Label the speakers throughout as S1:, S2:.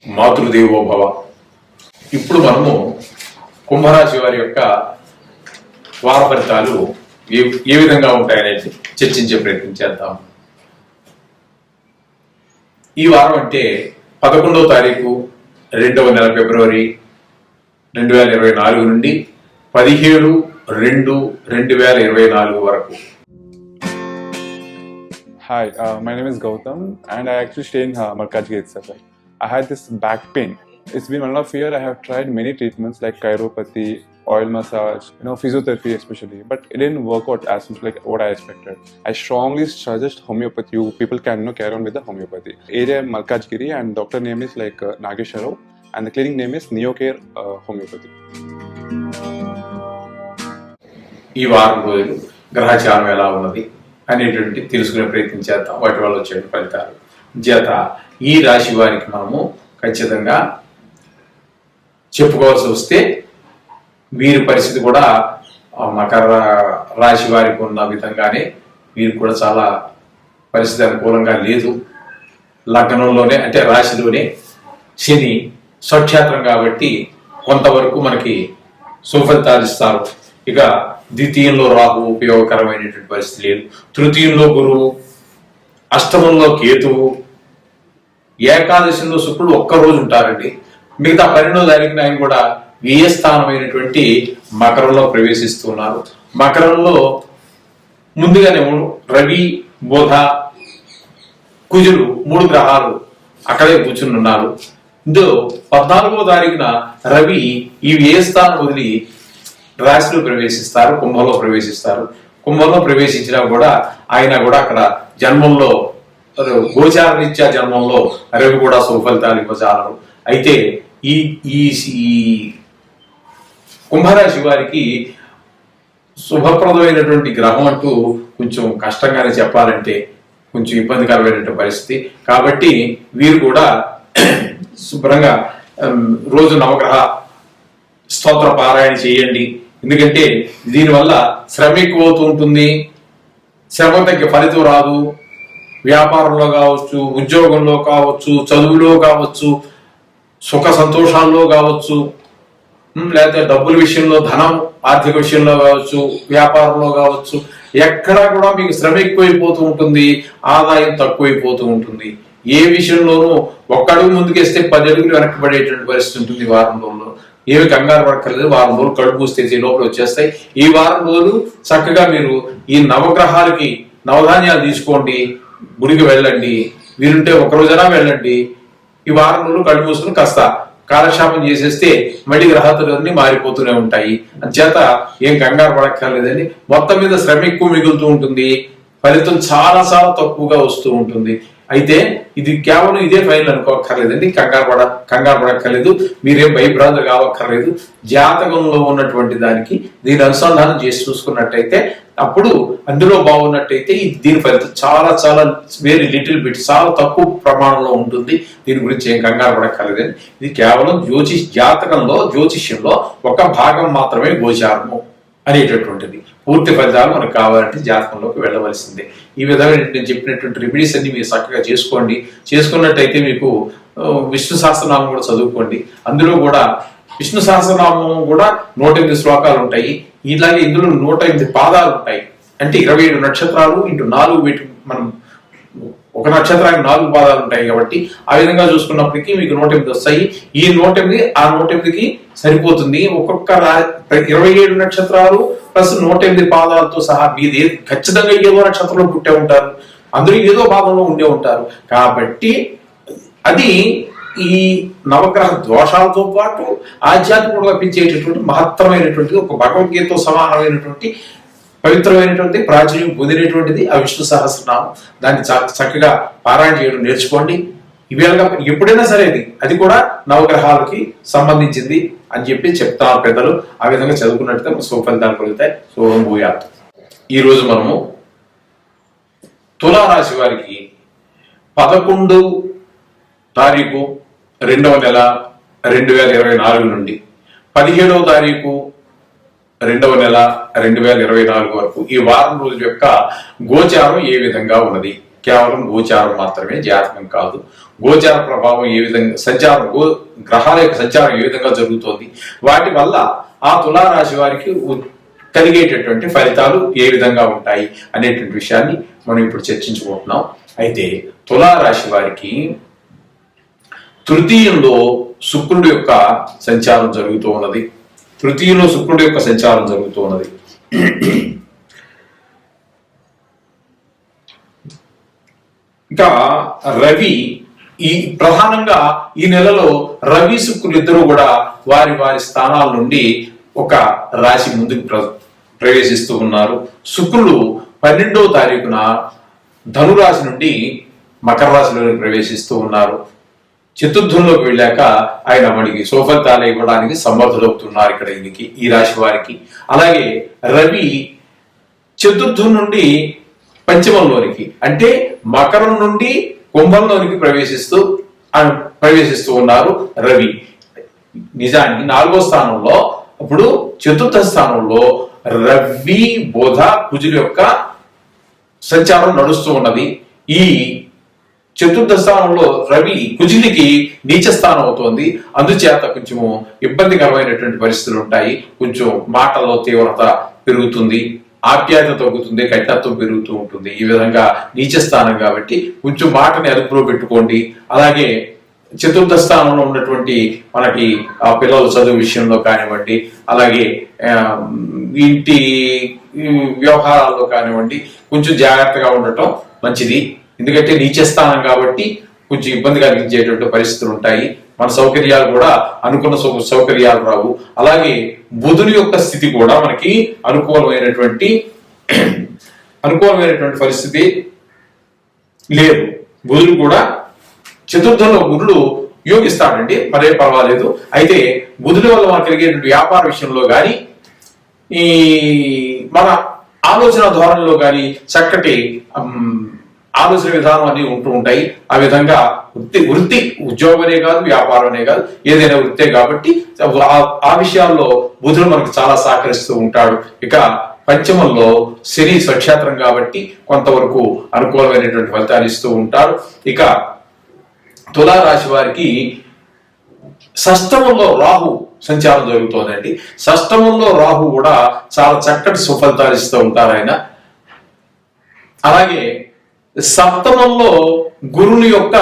S1: మాతృదేవో భవ. ఇప్పుడు మనము కుంభరాశి వారి యొక్క వార ఫలితాలు ఏ విధంగా ఉంటాయనేది చర్చించే ప్రయత్నం చేద్దాం. ఈ వారం అంటే 11వ తారీఖు 2వ నెల ఫిబ్రవరి 2024 నుండి 17/2/2024 వరకు.
S2: Hi, my name is Gautam and I actually stay in Malkajgiri itself. I had this back pain. It's been 1.5 years. I have tried many treatments like chiropathy, oil massage, physiotherapy especially, but it didn't work out as much like what I expected. I strongly suggest homeopathy. You people can carry on with the homeopathy. Area Malkajgiri and doctor name is Nagesha Rao and the clinic name is Neocare Homeopathy.
S1: ఈ వారం రోజులు గ్రహచారం ఎలా ఉన్నది అనేటువంటి తెలుసుకునే ప్రయత్నం చేద్దాం. వాటి వల్ల వచ్చే ఫలితాలు చేత ఈ రాశి వారికి మనము ఖచ్చితంగా చెప్పుకోవాల్సి వస్తే వీరి పరిస్థితి కూడా మకర రాశి వారికి ఉన్న విధంగానే వీరికి కూడా చాలా పరిస్థితి అనుకూలంగా లేదు. లగ్నంలోనే అంటే రాశిలోనే శని స్వక్షేత్రం కాబట్టి కొంతవరకు మనకి సుఫలితాలు ఇస్తారు. ఇక ద్వితీయంలో రాహు ఉపయోగకరమైనటువంటి పరిస్థితి లేదు. తృతీయంలో గురువు, అష్టమంలో కేతువు, ఏకాదశిలో శుక్రుడు ఒక్కరోజు ఉంటారండి. మిగతా 12వ తారీఖున ఆయన కూడా వ్యయస్థానమైనటువంటి మకరంలో ప్రవేశిస్తున్నారు. మకరంలో ముందుగానే రవి, బుధ, కుజులు 3 గ్రహాలు అక్కడే కూర్చుని ఉన్నారు. ఇందులో 14వ తారీఖున రవి ఈ వ్యయస్థానం వదిలి రాశిలో ప్రవేశిస్తారు, కుంభంలో ప్రవేశిస్తారు. కుంభంలో ప్రవేశించినా కూడా ఆయన కూడా అక్కడ జన్మంలో గోచార రీత్యా జన్మంలో రవి కూడా సుఫలితాలు ఇవ్వజాలరు. అయితే ఈ కుంభరాశి వారికి శుభప్రదమైనటువంటి గ్రహం అంటూ కొంచెం కష్టంగానే చెప్పాలంటే కొంచెం ఇబ్బందికరమైనటువంటి పరిస్థితి. కాబట్టి వీరు కూడా శుభ్రంగా రోజు నవగ్రహ స్తోత్ర పారాయణ చేయండి. ఎందుకంటే దీనివల్ల శ్రమ ఎక్కువ అవుతూ ఉంటుంది. శ్రమ తగ్గ ఫలితం రాదు. వ్యాపారంలో కావచ్చు, ఉద్యోగంలో కావచ్చు, చదువులో కావచ్చు, సుఖ సంతోషాల్లో కావచ్చు, లేకపోతే డబ్బుల విషయంలో, ధనం ఆర్థిక విషయంలో కావచ్చు, వ్యాపారంలో కావచ్చు, ఎక్కడా కూడా మీకు శ్రమ ఎక్కువైపోతూ ఉంటుంది, ఆదాయం తక్కువైపోతూ ఉంటుంది. ఏ విషయంలోనూ ఒక్క అడుగు ముందుకేస్తే 10 అడుగులు వెనక్కి పడేటువంటి పరిస్థితి ఉంటుంది. వారం రోజుల్లో ఏమి కంగారు పడక్కర్లేదు. వారం రోజులు కడుపు పూస్తే లోపల వచ్చేస్తాయి. ఈ వారం రోజులు చక్కగా మీరు ఈ నవగ్రహాలకి నవధాన్యాలు తీసుకోండి, గుడికి వెళ్ళండి, వీరుంటే ఒకరోజైనా వెళ్ళండి. ఈ వారం రోజులు కళ్ళు మూసుకుని కాస్త కాలక్షేపం చేసేస్తే మళ్ళీ గ్రహాలన్నీ మారిపోతూనే ఉంటాయి. అంచేత ఏం కంగారు పడక్కర్లేదండి. మొత్తం మీద శ్రమ ఎక్కువ మిగులుతూ ఉంటుంది, ఫలితం చాలా చాలా తక్కువగా వస్తూ ఉంటుంది. అయితే ఇది కేవలం ఇదే ఫైనల్ అనుకోక్కర్లేదండి. కంగారు పడక్కర్లేదు. మీరేం భయభ్రాంతులు కావక్కర్లేదు. జాతకంలో ఉన్నటువంటి దానికి దీని అనుసంధానం చేసి చూసుకున్నట్టయితే అప్పుడు అందులో బాగున్నట్టయితే దీని ఫలితం చాలా చాలా వెరీ లిటిల్ బిట్ చాలా తక్కువ ప్రమాణంలో ఉంటుంది. దీని గురించి ఏం కంగారు పడక్కర్లేదండి. ఇది కేవలం జ్యోతిష్యంలో ఒక భాగం మాత్రమే గోచారము అనేటటువంటిది. పూర్తి ఫలితాలు మనకు కావాలంటే జాతకంలోకి వెళ్ళవలసిందే. ఈ విధమైన నేను చెప్పినటువంటి రెమెడీస్ అన్ని మీరు చక్కగా చేసుకున్నట్టయితే మీకు విష్ణు సహస్రనామం కూడా చదువుకోండి. అందులో కూడా విష్ణు సహస్రనామం కూడా 108 శ్లోకాలు ఉంటాయి. ఇలాగే ఇందులో 108 పాదాలు ఉంటాయి. అంటే 27 నక్షత్రాలు ఇంటూ 4 వీటి మనం ఒక నక్షత్రానికి 4 పాదాలు ఉంటాయి. కాబట్టి ఆ విధంగా చూసుకున్నప్పటికీ మీకు 108 వస్తాయి. ఈ 108 ఆ 108కి సరిపోతుంది. ఒక్కొక్క 27 నక్షత్రాలు ప్లస్ 108 పాదాలతో సహా మీది ఖచ్చితంగా ఏదో నక్షత్రంలో పుట్టే ఉంటారు, అందులో ఏదో భాగంలో ఉండే ఉంటారు. కాబట్టి అది ఈ నవగ్రహ దోషాలతో పాటు ఆధ్యాత్మికంగా పెంచేటటువంటి మహత్తరమైనటువంటిది, ఒక భగవద్గీతతో సమానమైనటువంటి పవిత్రమైనటువంటి ప్రాచుర్యం పొందినటువంటిది ఆ విష్ణు సహస్రనామం. దాన్ని చక్కగా పారాయణ చేయడం నేర్చుకోండి. ఇవేళగా ఎప్పుడైనా సరే అది కూడా నవగ్రహాలకి సంబంధించింది అని చెప్పి చెప్తారు పెద్దలు. ఆ విధంగా చదువుకున్నట్టయితే సుఫలితాలు కలుగుతాయి. శుభం భూయాత్. ఈరోజు మనము తులారాశి వారికి 11వ తారీఖు 2వ నెల 2024 నుండి 17వ తారీఖు 2వ నెల 2024 వరకు ఈ వారం రోజుల యొక్క గోచారం ఏ విధంగా ఉన్నది, కేవలం గోచారం మాత్రమే, జాతకం కాదు. గోచార ప్రభావం ఏ విధంగా సంచారం గ్రహాల యొక్క సంచారం ఏ విధంగా జరుగుతోంది, వాటి వల్ల ఆ తులారాశి వారికి కలిగేటటువంటి ఫలితాలు ఏ విధంగా ఉంటాయి అనేటువంటి విషయాన్ని మనం ఇప్పుడు చర్చించుకుంటున్నాం. అయితే తులారాశి వారికి తృతీయంలో శుక్రుడి యొక్క సంచారం జరుగుతూ ఉన్నది. తృతీయంలో శుక్రుడి యొక్క సంచారం జరుగుతూ ఉన్నది. ఇంకా రవి ప్రధానంగా ఈ నెలలో రవి శుక్రులు ఇద్దరు కూడా వారి వారి స్థానాల నుండి ఒక రాశి ముందుకు ప్రవేశిస్తూ ఉన్నారు. శుక్రుడు 12వ తారీఖున ధనురాశి నుండి మకర రాశిలోకి ప్రవేశిస్తూ ఉన్నారు. చతుర్థంలోకి వెళ్ళాక ఆయన మనకి సుఫలితాలు ఇవ్వడానికి సమర్థులవుతున్నారు ఇక్కడ ఈ రాశి వారికి. అలాగే రవి చతుర్థం నుండి పంచమంలోనికి అంటే మకరం నుండి కుంభంలోనికి ప్రవేశిస్తూ ఉన్నారు రవి. నిజానికి 4వ స్థానంలో ఇప్పుడు చతుర్థ స్థానంలో రవి బుధ కుజుల యొక్క సంచారం నడుస్తూ ఉన్నది. ఈ చతుర్థ స్థానంలో రవి కుజునికి నీచ స్థానం అవుతోంది. అందుచేత కొంచెము ఇబ్బందికరమైనటువంటి పరిస్థితులు ఉంటాయి. కొంచెం మాటల్లో తీవ్రత పెరుగుతుంది, ఆప్యాయత తగ్గుతుంది, కఠినత్వం పెరుగుతూ ఉంటుంది. ఈ విధంగా నీచ స్థానం కాబట్టి కొంచెం మాటని అదుపులో పెట్టుకోండి. అలాగే చతుర్థ స్థానంలో ఉన్నటువంటి మనకి ఆ పిల్లల చదువు విషయంలో కానివ్వండి, అలాగే ఇంటి వ్యవహారాల్లో కానివ్వండి కొంచెం జాగ్రత్తగా ఉండటం మంచిది. ఎందుకంటే నీచ స్థానం కాబట్టి కొంచెం ఇబ్బంది కలిగించేటువంటి పరిస్థితులు ఉంటాయి. మన సౌకర్యాలు కూడా అనుకున్న సౌకర్యాలు రావు. అలాగే బుధుని యొక్క స్థితి కూడా మనకి అనుకూలమైనటువంటి పరిస్థితి లేదు. బుధుడు కూడా చతుర్థంలో బుధుడు యోగిస్తాడండి, మరే పర్వాలేదు. అయితే బుధుడి వల్ల మనకు కలిగేటువంటి వ్యాపార విషయంలో కానీ ఈ మన ఆలోచన ధోరణిలో కానీ చక్కటి ఆలోచన విధానం అన్ని ఉంటూ ఉంటాయి. ఆ విధంగా వృత్తి ఉద్యోగమే కాదు, వ్యాపారమే కాదు, ఏదైనా వృత్తే కాబట్టి ఆ విషయాల్లో బుధుడు మనకు చాలా సహకరిస్తూ ఉంటాడు. ఇక పంచమంలో శని స్వక్షేత్రం కాబట్టి కొంతవరకు అనుకూలమైనటువంటి ఫలితాలు ఇస్తూ ఉంటాడు. ఇక తులారాశి వారికి షష్టమంలో రాహు సంచారం జరుగుతోందండి. షష్టమంలో రాహు కూడా చాలా చక్కటి సుఫలితాలు ఇస్తూ ఉంటారు ఆయన. అలాగే సప్తమంలో గురుని యొక్క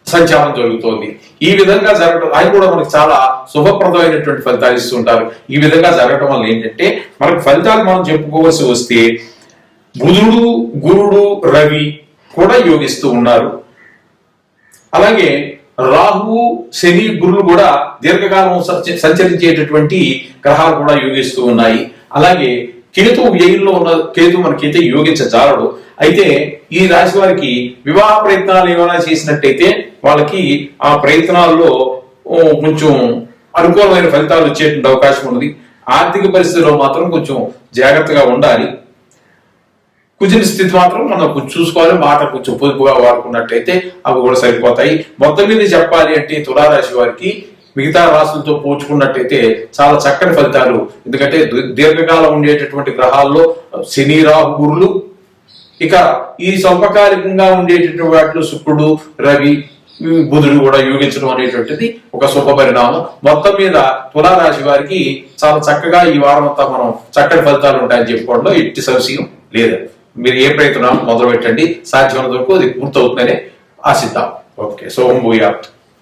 S1: సంచారం జరుగుతోంది. ఈ విధంగా జరగడం ఆయన కూడా మనకు చాలా శుభప్రదమైనటువంటి ఫలితాలు ఇస్తుంటారు. ఈ విధంగా జరగడం వల్ల ఏంటంటే మనకు ఫలితాలు మనం చెప్పుకోవాల్సి వస్తే బుధుడు, గురుడు, రవి కూడా యోగిస్తూ ఉన్నారు. అలాగే రాహు, శని, గురులు కూడా దీర్ఘకాలం సంచరించేటటువంటి గ్రహాలు కూడా యోగిస్తూ ఉన్నాయి. అలాగే కేతు వ్యయంలో ఉన్న కేతు మనకైతే యోగించజాలడు. అయితే ఈ రాశి వారికి వివాహ ప్రయత్నాలు ఏమైనా చేసినట్టయితే వాళ్ళకి ఆ ప్రయత్నాల్లో కొంచెం అనుకూలమైన ఫలితాలు వచ్చేటువంటి అవకాశం ఉన్నది. ఆర్థిక పరిస్థితిలో మాత్రం కొంచెం జాగ్రత్తగా ఉండాలి. కుజుని స్థితి మాత్రం మనం కొంచెం చూసుకోవాలి. మాట కొంచెం పొదుపుగా వాడుకున్నట్టయితే అవి కూడా సరిపోతాయి. మొత్తం మీద చెప్పాలి అంటే తులారాశి వారికి మిగతా రాశులతో పోల్చుకున్నట్టయితే చాలా చక్కటి ఫలితాలు. ఎందుకంటే దీర్ఘకాలం ఉండేటటువంటి గ్రహాల్లో శని, రాహు, గురులు, ఇక ఈ స్వల్పకాలికంగా ఉండేటటువంటి వాటిలో శుక్రుడు, రవి, బుధుడు కూడా యోగించడం అనేటువంటిది ఒక శుభ పరిణామం. మొత్తం మీద తులారాశి వారికి చాలా చక్కగా ఈ వారం అంతా మనం చక్కటి ఫలితాలు ఉంటాయని చెప్పుకోవడంలో ఎట్టి సంశయం లేదు. మీరు ఏ ప్రయత్నం మొదలు పెట్టండి, సాధ్యమైనంత వరకు అది పూర్తవుతుందనే ఆశిద్దాం. ఓకే, సోహం భూయాత్.